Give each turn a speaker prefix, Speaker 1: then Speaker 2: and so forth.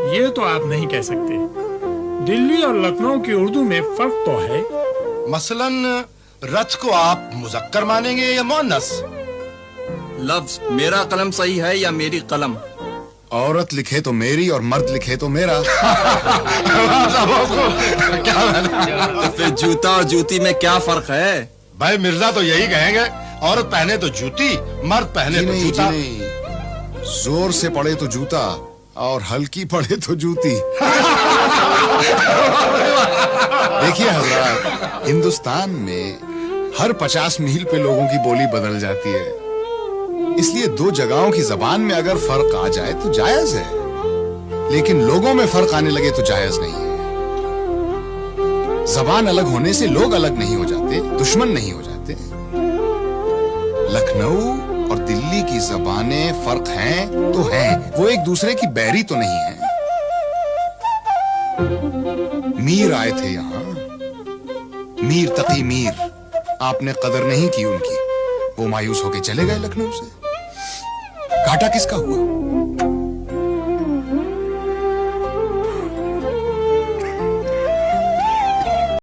Speaker 1: ये तो आप नहीं कह सकते। दिल्ली और लखनऊ की उर्दू में फर्क तो है।
Speaker 2: मसलन रथ को आप मुज़क्कर मानेंगे या मुअन्नस?
Speaker 3: लफ्ज मेरा कलम सही है या मेरी कलम?
Speaker 4: औरत लिखे तो मेरी और मर्द लिखे तो मेरा।
Speaker 3: तो फिर जूता और जूती में क्या फर्क है?
Speaker 2: भाई मिर्जा तो यही कहेंगे, औरत पहने तो जूती, मर्द पहने तो जूता।
Speaker 4: जोर से पड़े तो जूता और हल्की पड़े तो जूती। देखिए हजरात, हिंदुस्तान में हर 50 मील पे लोगों की बोली बदल जाती है, इसलिए दो जगहों की जबान में अगर फर्क आ जाए तो जायज है, लेकिन लोगों में फर्क आने लगे तो जायज नहीं है। जबान अलग होने से लोग अलग नहीं हो जाते, दुश्मन नहीं हो जाते। लखनऊ और दिल्ली की जबानें फर्क हैं तो हैं, वो एक दूसरे की बैरी तो नहीं है। मीर आए थे यहां, मीर तकी मीर, आपने कदर नहीं की उनकी, वो मायूस होके चले गए लखनऊ से। घाटा किसका हुआ?